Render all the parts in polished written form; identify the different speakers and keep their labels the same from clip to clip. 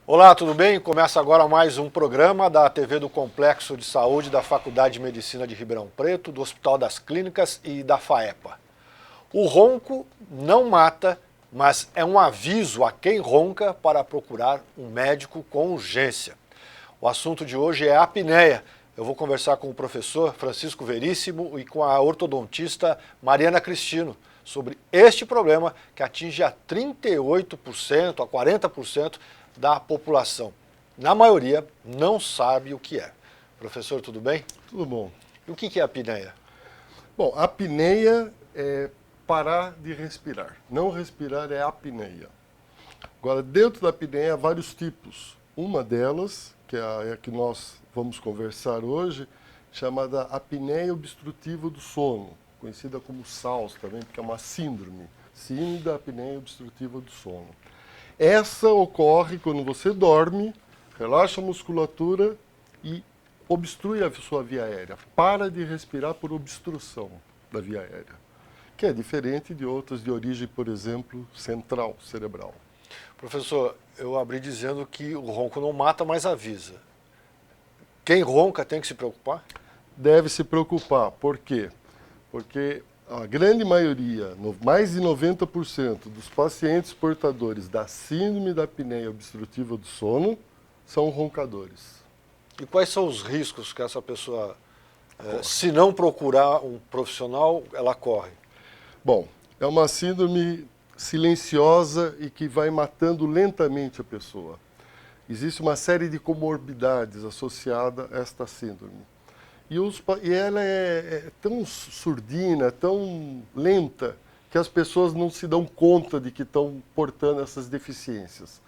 Speaker 1: Olá, tudo bem? Começa agora mais um programa da TV do Complexo de Saúde da Faculdade de Medicina de Ribeirão Preto, do Hospital das Clínicas e da FAEPA. O ronco não mata, mas é um aviso a quem ronca para procurar um médico com urgência. O assunto de hoje é a apneia. Eu vou conversar com o professor Francisco Veríssimo e com a ortodontista Mariana Cristino sobre este problema que atinge a 38%, a 40% da população. Na maioria, não sabe o que é. Professor, tudo bem?
Speaker 2: Tudo bom.
Speaker 1: E o que é a apneia?
Speaker 2: Bom, a apneia é parar de respirar. Não respirar é apneia. Agora, dentro da apneia há vários tipos. Uma delas, que é a que nós vamos conversar hoje, chamada apneia obstrutiva do sono, conhecida como SAOS também, porque é uma síndrome. Síndrome da apneia obstrutiva do sono. Essa ocorre quando você dorme, relaxa a musculatura e obstrui a sua via aérea. Para de respirar por obstrução da via aérea, que é diferente de outras de origem, por exemplo, central, cerebral.
Speaker 1: Professor, eu abri dizendo que o ronco não mata, mas avisa. Quem ronca tem que se preocupar?
Speaker 2: Deve se preocupar. Por quê? Porque a grande maioria, mais de 90% dos pacientes portadores da síndrome da apneia obstrutiva do sono são roncadores.
Speaker 1: E quais são os riscos que essa pessoa, se não procurar um profissional, ela corre?
Speaker 2: Bom, é uma síndrome silenciosa e que vai matando lentamente a pessoa. Existe uma série de comorbidades associadas a esta síndrome. E ela é tão surdina, tão lenta, que as pessoas não se dão conta de que estão portando essas deficiências.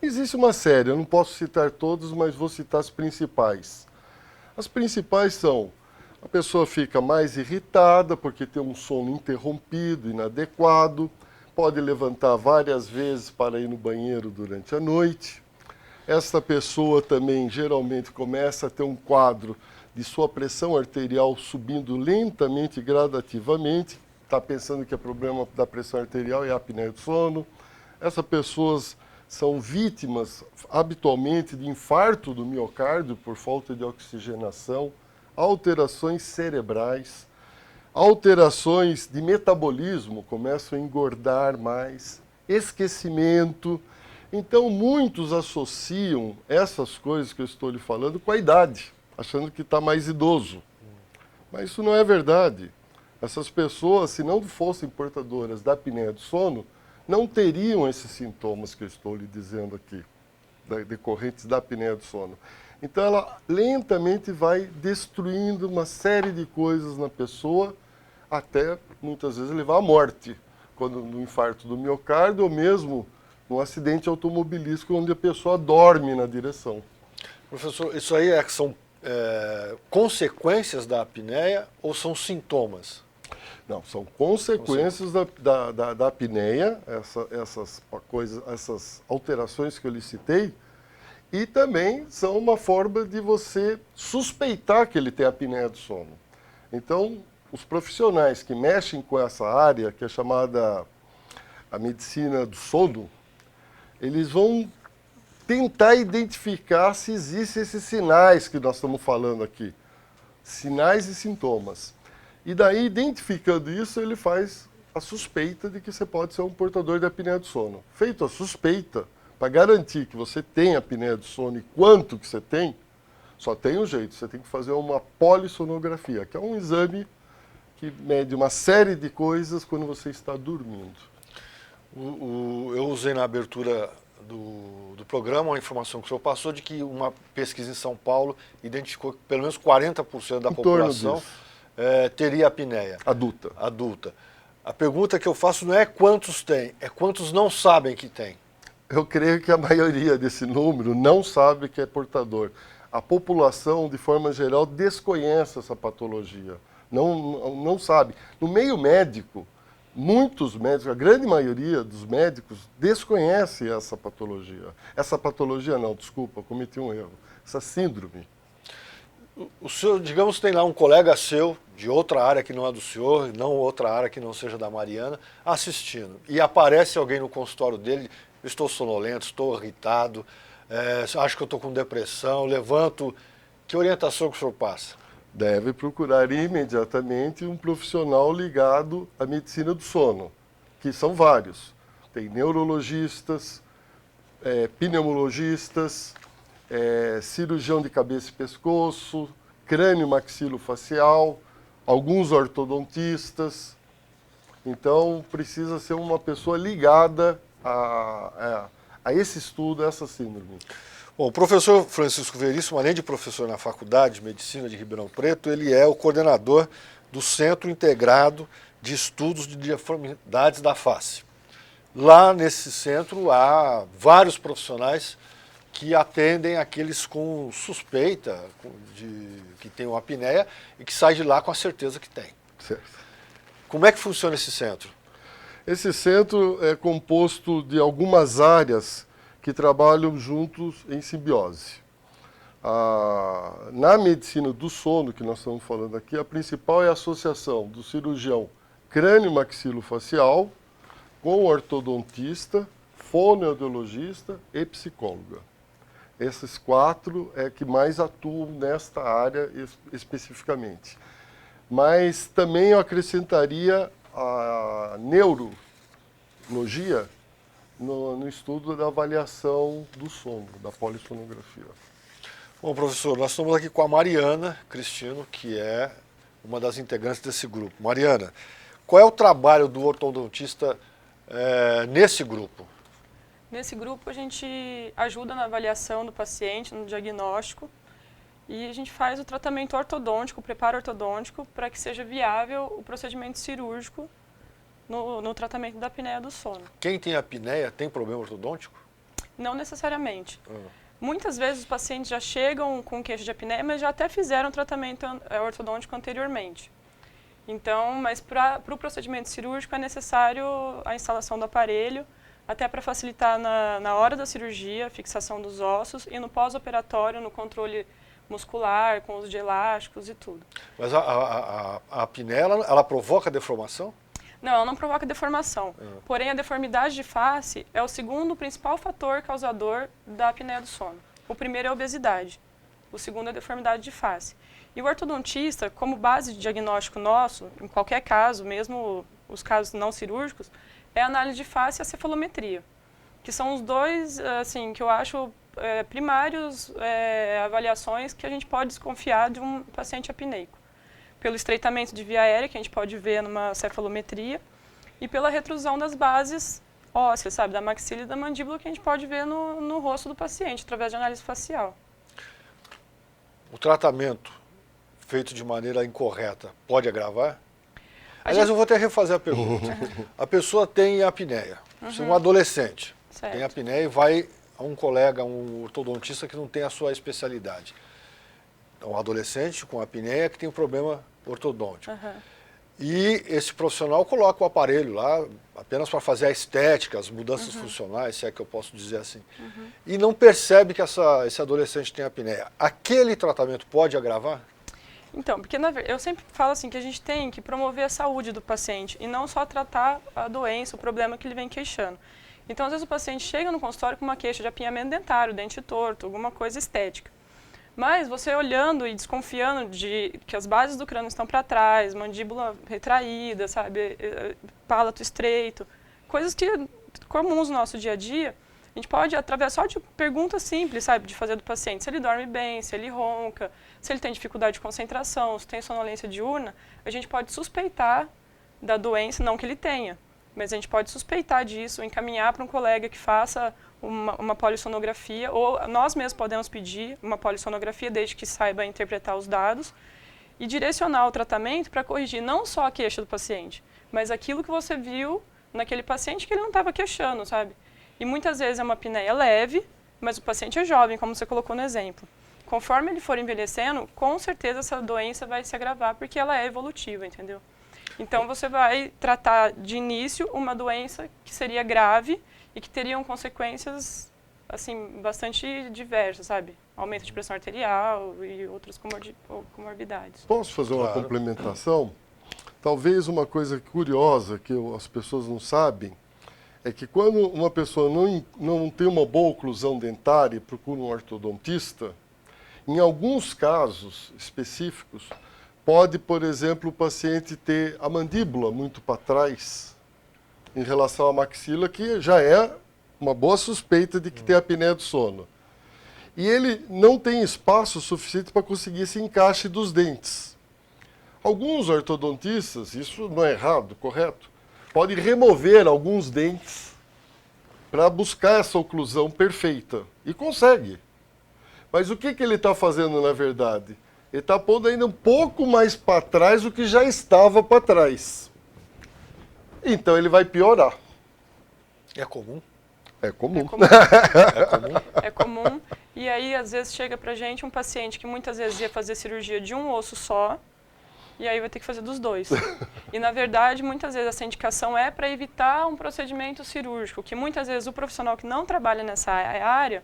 Speaker 2: Existe uma série, eu não posso citar todas, mas vou citar as principais. As principais são: a pessoa fica mais irritada porque tem um sono interrompido, inadequado, pode levantar várias vezes para ir no banheiro durante a noite. Essa pessoa também geralmente começa a ter um quadro de sua pressão arterial subindo lentamente e gradativamente, está pensando que é problema da pressão arterial e a apneia do sono. Essas pessoas são vítimas habitualmente de infarto do miocárdio por falta de oxigenação, alterações cerebrais, alterações de metabolismo, começam a engordar mais, esquecimento. Então, muitos associam essas coisas que eu estou lhe falando com a idade, achando que está mais idoso. Mas isso não é verdade. Essas pessoas, se não fossem portadoras da apneia do sono, não teriam esses sintomas que eu estou lhe dizendo aqui, decorrentes da apneia do sono. Então, ela lentamente vai destruindo uma série de coisas na pessoa, até, muitas vezes, levar à morte, quando no infarto do miocárdio ou mesmo num acidente automobilístico onde a pessoa dorme na direção.
Speaker 1: Professor, isso aí são consequências da apneia ou são sintomas?
Speaker 2: Não, são consequências da apneia, essas alterações que eu lhe citei, e também são uma forma de você suspeitar que ele tem apneia do sono. Então, os profissionais que mexem com essa área, que é chamada a medicina do sono, eles vão tentar identificar se existem esses sinais que nós estamos falando aqui. Sinais e sintomas. E daí, identificando isso, ele faz a suspeita de que você pode ser um portador de apneia do sono. Feito a suspeita, para garantir que você tem apneia do sono e quanto que você tem, só tem um jeito, você tem que fazer uma polissonografia, que é um exame que mede uma série de coisas quando você está dormindo.
Speaker 1: Eu usei na abertura do programa uma informação que o senhor passou de que uma pesquisa em São Paulo identificou que pelo menos 40% da população teria apneia. Adulta. A pergunta que eu faço não é quantos tem, é quantos não sabem que tem.
Speaker 2: Eu creio que a maioria desse número não sabe que é portador. A população, de forma geral, desconhece essa patologia, não sabe. No meio médico, muitos médicos, a grande maioria dos médicos, desconhece essa patologia. Essa patologia não, desculpa, cometi um erro. Essa síndrome.
Speaker 1: O senhor, digamos, tem lá um colega seu, de outra área que não é do senhor, não outra área que não seja da Mariana, assistindo. E aparece alguém no consultório dele, eu estou sonolento, estou irritado, acho que eu estou com depressão, levanto. Que orientação que o senhor passa?
Speaker 2: Deve procurar imediatamente um profissional ligado à medicina do sono, que são vários. Tem neurologistas, pneumologistas, cirurgião de cabeça e pescoço, crânio maxilofacial, alguns ortodontistas. Então, precisa ser uma pessoa ligada a esse estudo, a essa síndrome.
Speaker 1: Bom, o professor Francisco Veríssimo, além de professor na Faculdade de Medicina de Ribeirão Preto, ele é o coordenador do Centro Integrado de Estudos de Deformidades da Face. Lá nesse centro há vários profissionais que atendem aqueles com suspeita de que tem uma apneia e que saem de lá com a certeza que tem.
Speaker 2: Certo.
Speaker 1: Como é que funciona esse centro?
Speaker 2: Esse centro é composto de algumas áreas que trabalham juntos em simbiose. Na medicina do sono, que nós estamos falando aqui, a principal é a associação do cirurgião crânio-maxilofacial com o ortodontista, fonoaudiologista e psicóloga. Esses 4 é que mais atuam nesta área especificamente. Mas também eu acrescentaria a neurologia no estudo da avaliação do sono, da polissonografia.
Speaker 1: Bom, professor, nós estamos aqui com a Mariana Cristino, que é uma das integrantes desse grupo. Mariana, qual é o trabalho do ortodontista nesse grupo?
Speaker 3: Nesse grupo a gente ajuda na avaliação do paciente, no diagnóstico, e a gente faz o tratamento ortodôntico, o preparo ortodôntico, para que seja viável o procedimento cirúrgico no tratamento da apneia do sono.
Speaker 1: Quem tem apneia tem problema ortodôntico?
Speaker 3: Não necessariamente. Muitas vezes os pacientes já chegam com queixa de apneia, mas já até fizeram tratamento ortodôntico anteriormente. Então, mas para o procedimento cirúrgico é necessário a instalação do aparelho, até para facilitar na hora da cirurgia, a fixação dos ossos, e no pós-operatório, no controle muscular, com uso de elásticos e tudo.
Speaker 1: Mas a apneia, ela provoca deformação?
Speaker 3: Não, ela não provoca deformação. Porém, a deformidade de face é o segundo principal fator causador da apneia do sono. O primeiro é a obesidade. O segundo é a deformidade de face. E o ortodontista, como base de diagnóstico nosso, em qualquer caso, mesmo os casos não cirúrgicos, é a análise de face e a cefalometria, que são os dois, assim, que eu acho primários avaliações que a gente pode desconfiar de um paciente apneico. Pelo estreitamento de via aérea, que a gente pode ver numa cefalometria, e pela retrusão das bases ósseas, sabe, da maxila e da mandíbula, que a gente pode ver no rosto do paciente, através de análise facial.
Speaker 1: O tratamento feito de maneira incorreta pode agravar? Aliás, eu vou até refazer a pergunta. A pessoa tem apneia, um adolescente tem apneia e vai a um colega, um ortodontista que não tem a sua especialidade. Um adolescente com apneia que tem um problema ortodôntico. E esse profissional coloca o aparelho lá apenas para fazer a estética, as mudanças funcionais, se é que eu posso dizer assim. E não percebe que esse adolescente tem apneia. Aquele tratamento pode agravar?
Speaker 3: Então, porque eu sempre falo assim que a gente tem que promover a saúde do paciente e não só tratar a doença, o problema que ele vem queixando. Então, às vezes o paciente chega no consultório com uma queixa de apinhamento dentário, dente torto, alguma coisa estética. Mas você olhando e desconfiando de que as bases do crânio estão para trás, mandíbula retraída, sabe, palato estreito, coisas que comuns no nosso dia a dia, a gente pode, através só de perguntas simples, sabe, de fazer do paciente, se ele dorme bem, se ele ronca, se ele tem dificuldade de concentração, se tem sonolência diurna, a gente pode suspeitar da doença, não que ele tenha, mas a gente pode suspeitar disso, encaminhar para um colega que faça uma polissonografia, ou nós mesmos podemos pedir uma polissonografia, desde que saiba interpretar os dados, e direcionar o tratamento para corrigir não só a queixa do paciente, mas aquilo que você viu naquele paciente que ele não estava queixando, sabe? E muitas vezes é uma apneia leve, mas o paciente é jovem, como você colocou no exemplo. Conforme ele for envelhecendo, com certeza essa doença vai se agravar, porque ela é evolutiva, entendeu? Então você vai tratar de início uma doença que seria grave e que teriam consequências assim bastante diversas, sabe? Aumento de pressão arterial e outras comorbidades.
Speaker 2: Posso fazer uma complementação? Talvez uma coisa curiosa que as pessoas não sabem é que quando uma pessoa não tem uma boa oclusão dentária e procura um ortodontista, em alguns casos específicos, pode, por exemplo, o paciente ter a mandíbula muito para trás em relação à maxila, que já é uma boa suspeita de que tem apneia do sono. E ele não tem espaço suficiente para conseguir esse encaixe dos dentes. Alguns ortodontistas, isso não é errado, correto? Pode remover alguns dentes para buscar essa oclusão perfeita. E consegue. Mas o que ele está fazendo, na verdade? Ele está pondo ainda um pouco mais para trás do que já estava para trás. Então ele vai piorar.
Speaker 1: É comum?
Speaker 2: É comum.
Speaker 3: É comum.
Speaker 1: É comum?
Speaker 3: É comum. E aí, às vezes, chega pra gente um paciente que muitas vezes ia fazer cirurgia de um osso só, e aí vai ter que fazer dos dois. E, na verdade, muitas vezes essa indicação é para evitar um procedimento cirúrgico, que muitas vezes o profissional que não trabalha nessa área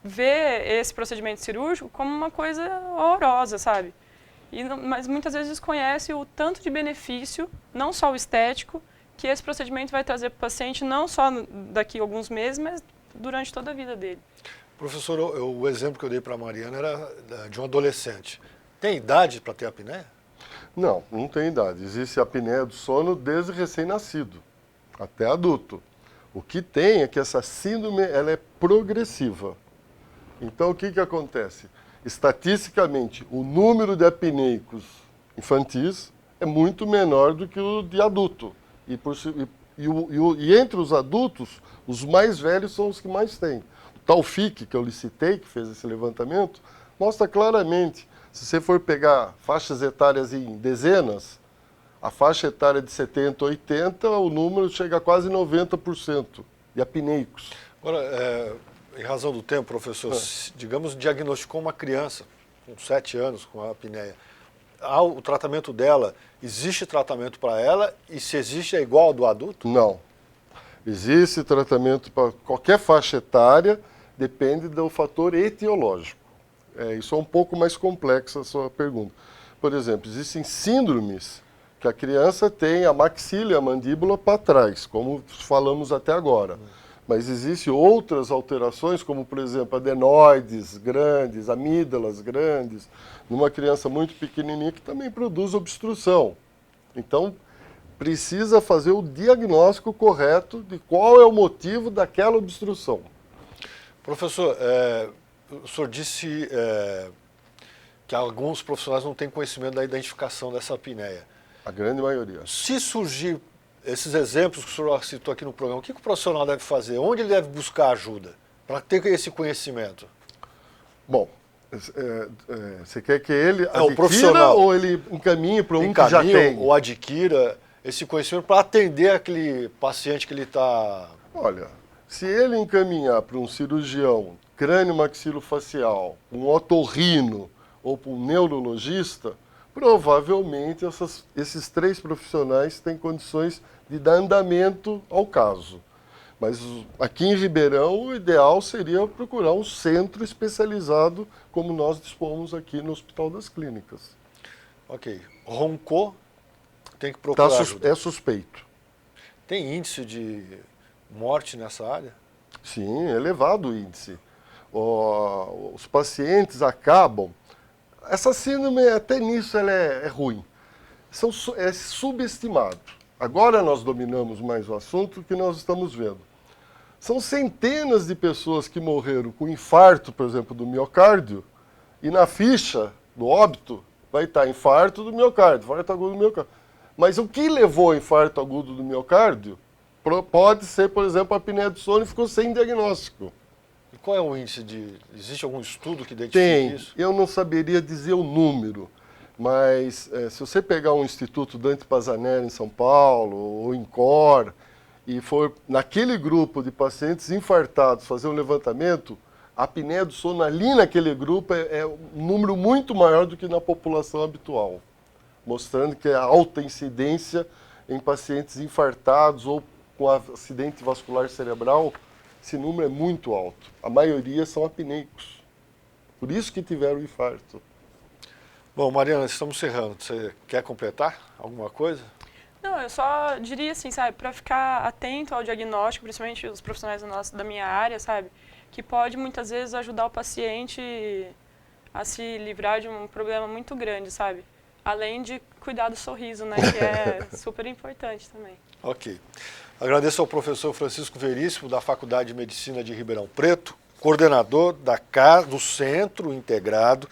Speaker 3: vê esse procedimento cirúrgico como uma coisa horrorosa, sabe? Mas muitas vezes desconhece o tanto de benefício, não só o estético, que esse procedimento vai trazer para o paciente não só daqui a alguns meses, mas durante toda a vida dele.
Speaker 1: Professor, o exemplo que eu dei para a Mariana era de um adolescente. Tem idade para ter apneia?
Speaker 2: Não, não tem idade. Existe a apneia do sono desde recém-nascido, até adulto. O que tem é que essa síndrome ela é progressiva. Então, o que acontece? Estatisticamente, o número de apneicos infantis é muito menor do que o de adulto. E entre os adultos, os mais velhos são os que mais têm. O Taufik, que eu lhe citei, que fez esse levantamento, mostra claramente, se você for pegar faixas etárias em dezenas, a faixa etária de 70, 80, o número chega a quase 90% de apneicos.
Speaker 1: Agora, em razão do tempo, professor, digamos, diagnosticou uma criança com 7 anos com a apneia. O tratamento dela, existe tratamento para ela? E se existe, é igual ao do adulto?
Speaker 2: Não. Existe tratamento para qualquer faixa etária, depende do fator etiológico. Isso é um pouco mais complexo a sua pergunta. Por exemplo, existem síndromes que a criança tem a maxila e a mandíbula para trás, como falamos até agora. Mas existem outras alterações, como, por exemplo, adenoides grandes, amígdalas grandes, numa criança muito pequenininha que também produz obstrução. Então, precisa fazer o diagnóstico correto de qual é o motivo daquela obstrução.
Speaker 1: Professor, o senhor disse que alguns profissionais não têm conhecimento da identificação dessa apneia.
Speaker 2: A grande maioria.
Speaker 1: Se surgir esses exemplos que o senhor citou aqui no programa, o que o profissional deve fazer? Onde ele deve buscar ajuda para ter esse conhecimento?
Speaker 2: Bom, você quer que ele adquira
Speaker 1: o profissional,
Speaker 2: ou ele encaminhe para um que já tem?
Speaker 1: Ou adquira esse conhecimento para atender aquele paciente que ele está...
Speaker 2: Olha, se ele encaminhar para um cirurgião crânio-maxilofacial, um otorrino ou para um neurologista, provavelmente esses 3 profissionais têm condições de dar andamento ao caso. Mas aqui em Ribeirão, o ideal seria procurar um centro especializado, como nós dispomos aqui no Hospital das Clínicas.
Speaker 1: Ok. Roncou, tem que procurar ajuda.
Speaker 2: É suspeito.
Speaker 1: Tem índice de morte nessa área?
Speaker 2: Sim, elevado o índice. Os pacientes acabam... Essa síndrome, até nisso, ela é ruim. É subestimado. Agora nós dominamos mais o assunto que nós estamos vendo. São centenas de pessoas que morreram com infarto, por exemplo, do miocárdio, e na ficha do óbito vai estar infarto do miocárdio, infarto agudo do miocárdio. Mas o que levou ao infarto agudo do miocárdio pode ser, por exemplo, a apneia do sono e ficou sem diagnóstico.
Speaker 1: E qual é o índice de... Existe algum estudo que identifique isso?
Speaker 2: Eu não saberia dizer o número, mas se você pegar um Instituto Dante Pazzanelli em São Paulo, ou em Cor, e for naquele grupo de pacientes infartados fazer um levantamento, a apneia do sono ali naquele grupo é um número muito maior do que na população habitual, mostrando que a alta incidência em pacientes infartados ou com acidente vascular cerebral, esse número é muito alto. A maioria são apneicos. Por isso que tiveram infarto.
Speaker 1: Bom, Mariana, estamos encerrando. Você quer completar alguma coisa?
Speaker 3: Não, eu só diria assim, sabe, para ficar atento ao diagnóstico, principalmente os profissionais da minha área, sabe, que pode muitas vezes ajudar o paciente a se livrar de um problema muito grande, sabe? Além de cuidar do sorriso, né, que é super importante também.
Speaker 1: Ok. Agradeço ao professor Francisco Veríssimo, da Faculdade de Medicina de Ribeirão Preto, coordenador do Centro Integrado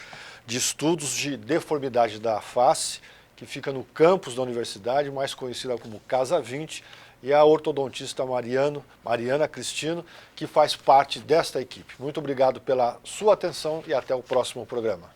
Speaker 1: de Estudos de Deformidade da Face, que fica no campus da universidade, mais conhecida como Casa 20, e a ortodontista Mariana Cristino, que faz parte desta equipe. Muito obrigado pela sua atenção e até o próximo programa.